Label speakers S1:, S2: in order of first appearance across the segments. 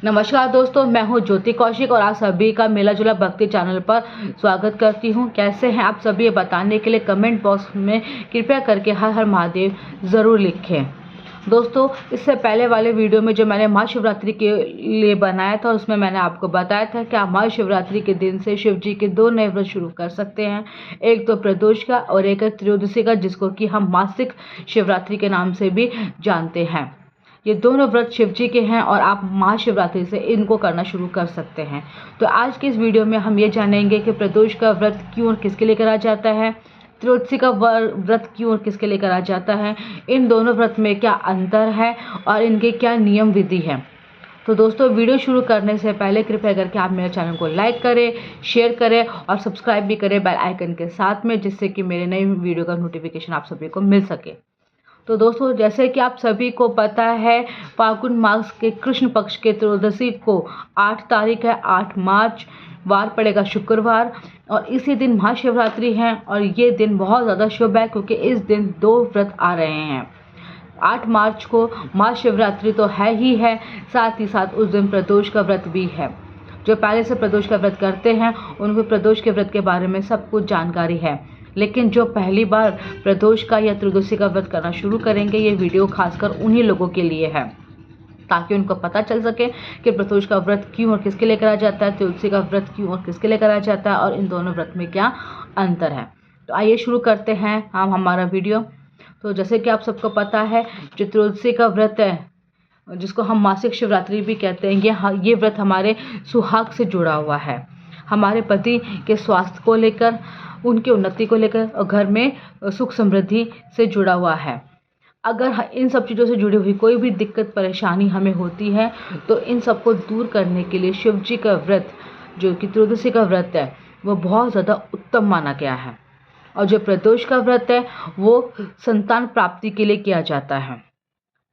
S1: नमस्कार दोस्तों, मैं हूं ज्योति कौशिक और आप सभी का मिला जुला भक्ति चैनल पर स्वागत करती हूं। कैसे हैं आप सभी, ये बताने के लिए कमेंट बॉक्स में कृपया करके हर हर महादेव ज़रूर लिखें। दोस्तों, इससे पहले वाले वीडियो में जो मैंने महाशिवरात्रि के लिए बनाया था, उसमें मैंने आपको बताया था कि आप महाशिवरात्रि के दिन से शिव जी के 2 नए व्रत शुरू कर सकते हैं। एक तो प्रदोष का और एक है त्रयोदशी का, जिसको कि हम मासिक शिवरात्रि के नाम से भी जानते हैं। ये दोनों व्रत शिव जी के हैं और आप महाशिवरात्रि से इनको करना शुरू कर सकते हैं। तो आज की इस वीडियो में हम ये जानेंगे कि प्रदोष का व्रत क्यों और किसके लिए करा जाता है, त्रयोदशी का व्रत क्यों और किसके लिए करा जाता है, इन दोनों व्रत में क्या अंतर है और इनके क्या नियम विधि है। तो दोस्तों, वीडियो शुरू करने से पहले कृपया करके आप मेरे चैनल को लाइक करें, शेयर करें और सब्सक्राइब भी करें बेल आइकन के साथ में, जिससे कि मेरे नई वीडियो का नोटिफिकेशन आप सभी को मिल सके। तो दोस्तों, जैसे कि आप सभी को पता है, फाल्गुन मास के कृष्ण पक्ष के त्रयोदशी को 8 तारीख है, 8 मार्च, वार पड़ेगा शुक्रवार और इसी दिन महाशिवरात्रि है। और ये दिन बहुत ज़्यादा शुभ है क्योंकि इस दिन 2 व्रत आ रहे हैं। 8 मार्च को महाशिवरात्रि तो है ही है, साथ ही साथ उस दिन प्रदोष का व्रत भी है। जो पहले से प्रदोष का व्रत करते हैं उनको प्रदोष के व्रत के बारे में सब कुछ जानकारी है, लेकिन जो पहली बार प्रदोष का या त्रयोदशी का व्रत करना शुरू करेंगे, ये वीडियो खासकर उन्हीं लोगों के लिए है ताकि उनको पता चल सके कि प्रदोष का व्रत क्यों और किसके लिए करा जाता है, त्रयोदशी का व्रत क्यों और किसके लिए करा जाता है और इन दोनों व्रत में क्या अंतर है। तो आइए शुरू करते हैं हम हमारा वीडियो। तो जैसे कि आप सबको पता है, जो त्रयोदशी का व्रत है, जिसको हम मासिक शिवरात्रि भी कहते हैं, ये व्रत हमारे सुहाग से जुड़ा हुआ है, हमारे पति के स्वास्थ्य को लेकर, उनकी उन्नति को लेकर और घर में सुख समृद्धि से जुड़ा हुआ है। अगर इन सब चीज़ों से जुड़ी हुई कोई भी दिक्कत परेशानी हमें होती है तो इन सबको दूर करने के लिए शिव जी का व्रत, जो कि त्रयोदशी का व्रत है, वो बहुत ज़्यादा उत्तम माना गया है। और जो प्रदोष का व्रत है वो संतान प्राप्ति के लिए किया जाता है,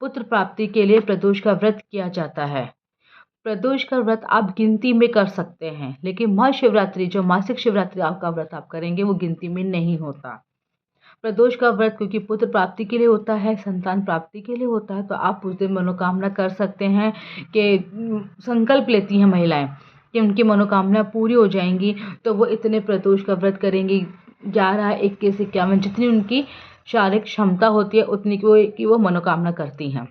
S1: पुत्र प्राप्ति के लिए प्रदोष का व्रत किया जाता है। प्रदोष का व्रत आप गिनती में कर सकते हैं, लेकिन महाशिवरात्रि, जो मासिक शिवरात्रि आपका व्रत आप करेंगे, वो गिनती में नहीं होता। प्रदोष का व्रत क्योंकि पुत्र प्राप्ति के लिए होता है, संतान प्राप्ति के लिए होता है, तो आप उस दिन मनोकामना कर सकते हैं कि संकल्प लेती हैं महिलाएं कि उनकी मनोकामना पूरी हो जाएंगी, तो वो इतने प्रदोष का व्रत करेंगी, 11, 21, 51, जितनी उनकी शारीरिक क्षमता होती है उतनी की वो मनोकामना करती हैं।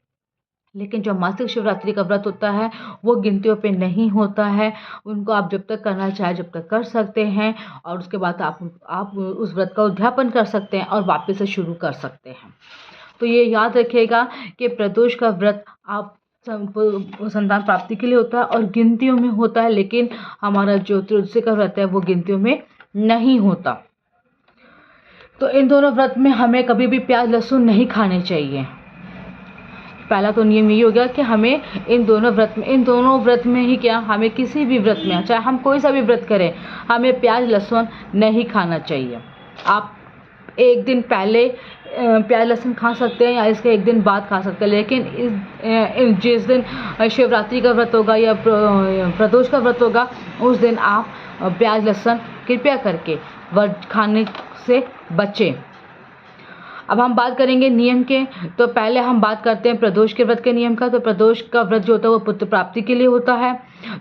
S1: लेकिन जो मासिक शिवरात्रि का व्रत होता है वो गिनतियों पे नहीं होता है। उनको आप जब तक करना चाहे जब तक कर सकते हैं और उसके बाद आप उस व्रत का उद्यापन कर सकते हैं और वापस से शुरू कर सकते हैं। तो ये याद रखिएगा कि प्रदोष का व्रत आप संतान प्राप्ति के लिए होता है और गिनतियों में होता है, लेकिन हमारा जो त्रयोदशी का व्रत है वो गिनतियों में नहीं होता। तो इन दोनों व्रत में हमें कभी भी प्याज लहसुन नहीं खाने चाहिए। पहला तो नियम यही हो गया कि हमें इन दोनों व्रत में ही क्या, हमें किसी भी व्रत में, चाहे हम कोई सा भी व्रत करें, हमें प्याज लहसुन नहीं खाना चाहिए। आप एक दिन पहले प्याज लहसुन खा सकते हैं या इसके एक दिन बाद खा सकते हैं, लेकिन जिस दिन शिवरात्रि का व्रत होगा या प्रदोष का व्रत होगा, उस दिन आप प्याज लहसुन कृपया करके खाने से बचें। अब हम बात करेंगे नियम के। तो पहले हम बात करते हैं प्रदोष के व्रत के नियम का। तो प्रदोष का व्रत जो होता है वो पुत्र प्राप्ति के लिए होता है।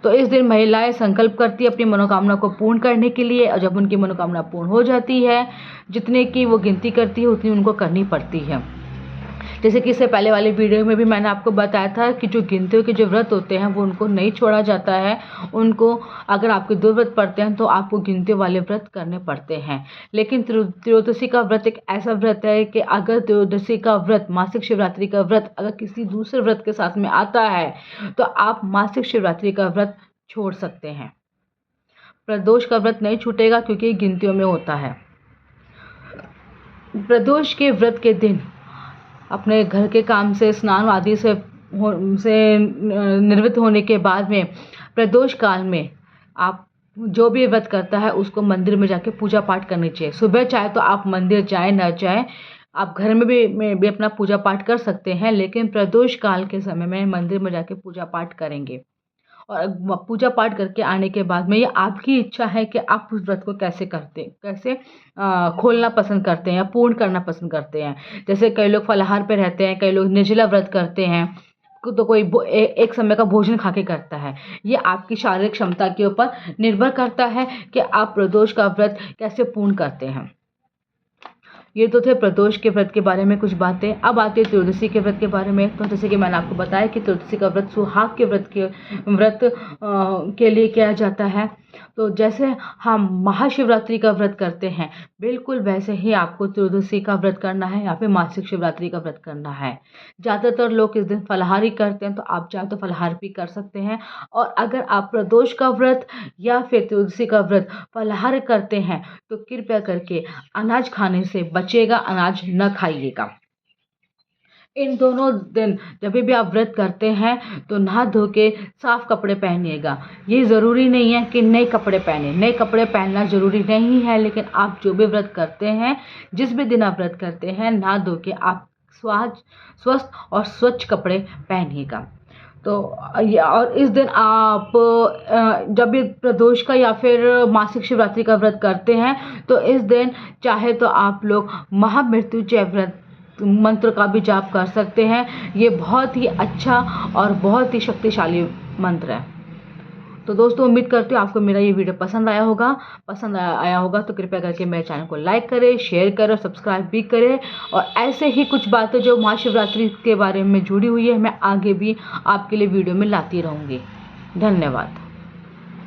S1: तो इस दिन महिलाएं संकल्प करती है अपनी मनोकामना को पूर्ण करने के लिए, और जब उनकी मनोकामना पूर्ण हो जाती है, जितने की वो गिनती करती है उतनी उनको करनी पड़ती है। जैसे कि इससे पहले वाले वीडियो में भी मैंने आपको बताया था कि जो गिनतियों के जो व्रत होते हैं वो उनको नहीं छोड़ा जाता है। उनको, अगर आपके 2 व्रत पड़ते हैं तो आपको गिनतियों वाले व्रत करने पड़ते हैं। लेकिन त्रयोदशी का व्रत एक ऐसा व्रत है कि अगर त्रयोदशी का व्रत, मासिक शिवरात्रि का व्रत अगर किसी दूसरे व्रत के साथ में आता है तो आप मासिक शिवरात्रि का व्रत छोड़ सकते हैं। प्रदोष का व्रत नहीं छूटेगा क्योंकि गिनतियों में होता है। प्रदोष के व्रत के दिन अपने घर के काम से, स्नान आदि से निवृत्त होने के बाद में प्रदोष काल में आप जो भी व्रत करता है उसको मंदिर में जाके पूजा पाठ करनी चाहिए। सुबह चाहे तो आप मंदिर जाएं, न जाएं, आप घर में भी अपना पूजा पाठ कर सकते हैं, लेकिन प्रदोष काल के समय में मंदिर में जाके पूजा पाठ करेंगे। और पूजा पाठ करके आने के बाद में ये आपकी इच्छा है कि आप उस व्रत को कैसे खोलना पसंद करते हैं या पूर्ण करना पसंद करते हैं। जैसे कई लोग फलाहार पे रहते हैं, कई लोग निर्जला व्रत करते हैं, तो कोई एक समय का भोजन खा के करता है। ये आपकी शारीरिक क्षमता के ऊपर निर्भर करता है कि आप प्रदोष का व्रत कैसे पूर्ण करते हैं। ये तो थे प्रदोष के व्रत के बारे में कुछ बातें। अब आते हैं त्रयोदशी के व्रत के बारे में। तो जैसे कि मैंने आपको बताया कि त्रयोदशी का व्रत सुहाग के व्रत के लिए किया जाता है। तो जैसे हम महाशिवरात्रि का व्रत करते हैं, बिल्कुल वैसे ही आपको त्रयोदशी का व्रत करना है या फिर मासिक शिवरात्रि का व्रत करना है। ज़्यादातर लोग इस दिन फलाहारी करते हैं, तो आप चाहें तो फलाहार भी कर सकते हैं। और अगर आप प्रदोष का व्रत या फिर त्रयोदशी का व्रत फलाहार करते हैं, तो कृपया करके अनाज खाने से बचिएगा, अनाज न खाइएगा। इन दोनों दिन जब भी आप व्रत करते हैं तो नहा धो के साफ कपड़े पहनिएगा। ये ज़रूरी नहीं है कि नए कपड़े पहने, नए कपड़े पहनना ज़रूरी नहीं है, लेकिन आप जो भी व्रत करते हैं, जिस भी दिन आप व्रत करते हैं, नहा धो के आप स्वस्थ और स्वच्छ कपड़े पहनिएगा। तो और इस दिन आप जब भी प्रदोष का या फिर मासिक शिवरात्रि का व्रत करते हैं, तो इस दिन चाहे तो आप लोग महामृत्युंजय व्रत मंत्र का भी जाप कर सकते हैं। ये बहुत ही अच्छा और बहुत ही शक्तिशाली मंत्र है। तो दोस्तों, उम्मीद करती हूँ आपको मेरा ये वीडियो पसंद आया होगा। तो कृपया करके मेरे चैनल को लाइक करें, शेयर करें और सब्सक्राइब भी करें। और ऐसे ही कुछ बातें जो महाशिवरात्रि के बारे में जुड़ी हुई है, मैं आगे भी आपके लिए वीडियो में लाती रहूँगी। धन्यवाद।